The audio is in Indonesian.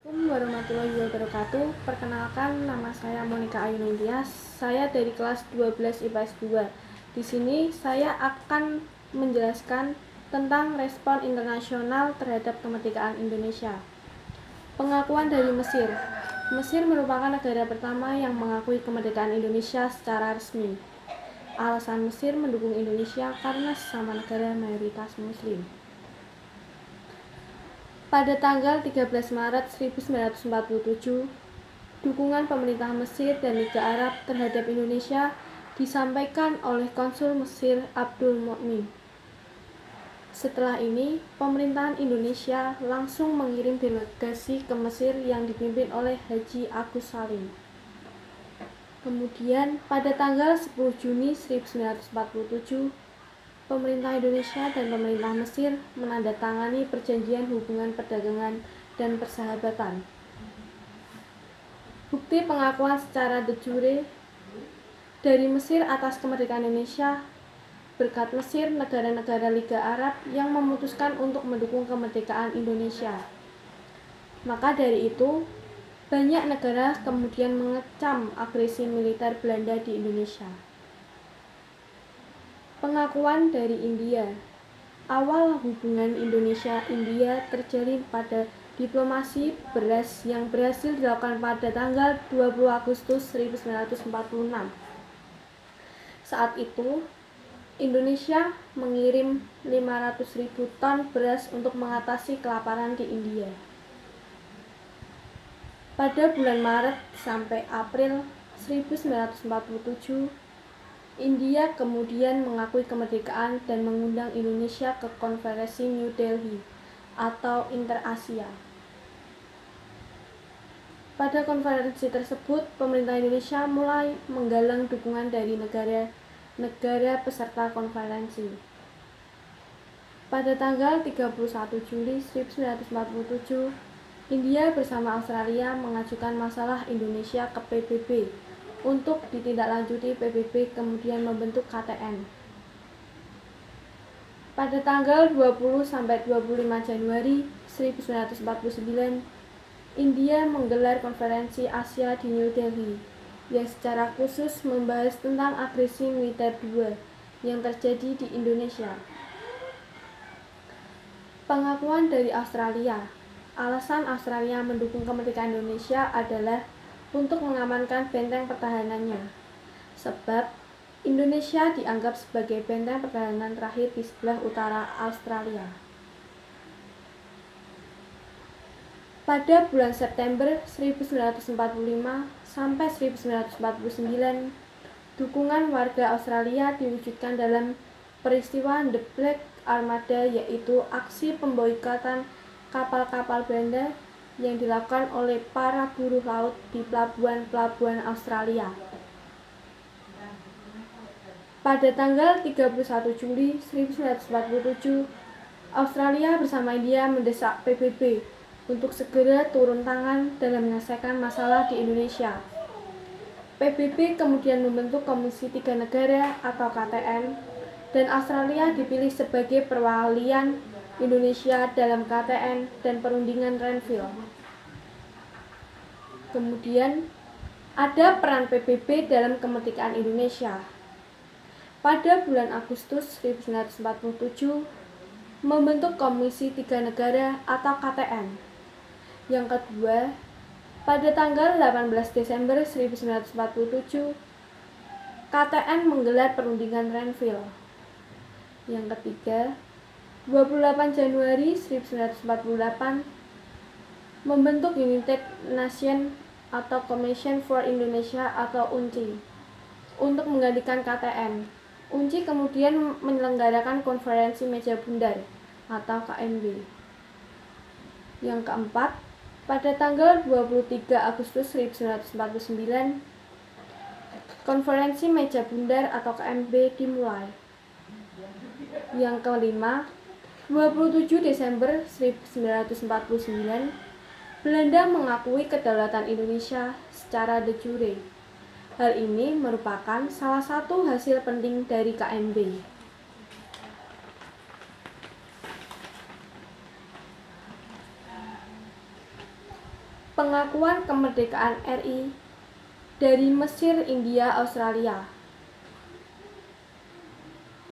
Assalamualaikum warahmatullahi wabarakatuh. Perkenalkan, nama saya Monica Ayunintias. Saya dari kelas 12 IPS 2. Di sini saya akan menjelaskan tentang respon internasional terhadap kemerdekaan Indonesia. Pengakuan dari Mesir. Mesir merupakan negara pertama yang mengakui kemerdekaan Indonesia secara resmi. Alasan Mesir mendukung Indonesia karena sesama negara mayoritas Muslim. Pada tanggal 13 Maret 1947, dukungan pemerintah Mesir dan Liga Arab terhadap Indonesia disampaikan oleh Konsul Mesir Abdul Mu'min. Setelah ini, pemerintahan Indonesia langsung mengirim delegasi ke Mesir yang dipimpin oleh Haji Agus Salim. Kemudian, pada tanggal 10 Juni 1947, pemerintah Indonesia dan pemerintah Mesir menandatangani perjanjian hubungan perdagangan dan persahabatan. Bukti pengakuan secara de jure dari Mesir atas kemerdekaan Indonesia. Berkat Mesir, negara-negara Liga Arab yang memutuskan untuk mendukung kemerdekaan Indonesia. Maka dari itu, banyak negara kemudian mengecam agresi militer Belanda di Indonesia. Pengakuan dari India. Awal hubungan Indonesia-India terjalin pada diplomasi beras yang berhasil dilakukan pada tanggal 20 Agustus 1946. Saat itu, Indonesia mengirim 500.000 ton beras untuk mengatasi kelaparan di India. Pada bulan Maret sampai April 1947, India kemudian mengakui kemerdekaan dan mengundang Indonesia ke Konferensi New Delhi atau Inter-Asia. Pada konferensi tersebut, pemerintah Indonesia mulai menggalang dukungan dari negara peserta konferensi. Pada tanggal 31 Juli 1947, India bersama Australia mengajukan masalah Indonesia ke PBB. Untuk ditindaklanjuti, PBB kemudian membentuk KTN. Pada tanggal 20–25 Januari 1949, India menggelar konferensi Asia di New Delhi, yang secara khusus membahas tentang agresi militer II yang terjadi di Indonesia. Pengakuan dari Australia. Alasan Australia mendukung kemerdekaan Indonesia adalah untuk mengamankan benteng pertahanannya, sebab Indonesia dianggap sebagai benteng pertahanan terakhir di sebelah utara Australia. Pada bulan September 1945 sampai 1949, dukungan warga Australia diwujudkan dalam peristiwa The Black Armada, yaitu aksi pemboikotan kapal-kapal Belanda yang dilakukan oleh para buruh laut di pelabuhan-pelabuhan Australia. Pada tanggal 31 Juli 1947, Australia bersama India mendesak PBB untuk segera turun tangan dalam menyelesaikan masalah di Indonesia. PBB kemudian membentuk Komisi Tiga Negara atau KTN, dan Australia dipilih sebagai perwalian Indonesia dalam KTN dan perundingan Renville. Kemudian ada peran PBB dalam kemerdekaan Indonesia. Pada bulan Agustus 1947, membentuk Komisi Tiga Negara atau KTN. Yang kedua, pada tanggal 18 Desember 1947, KTN menggelar perundingan Renville. Yang ketiga, 28 Januari 1948, membentuk United Nations atau Commission for Indonesia atau UNCI untuk menggantikan KTN. UNCI kemudian menyelenggarakan konferensi meja bundar atau KMB. Yang keempat, pada tanggal 23 Agustus 1949, konferensi meja bundar atau KMB dimulai. Yang kelima, 27 Desember 1949, Belanda mengakui kedaulatan Indonesia secara de jure. Hal ini merupakan salah satu hasil penting dari KMB. Pengakuan kemerdekaan RI dari Mesir, India, Australia.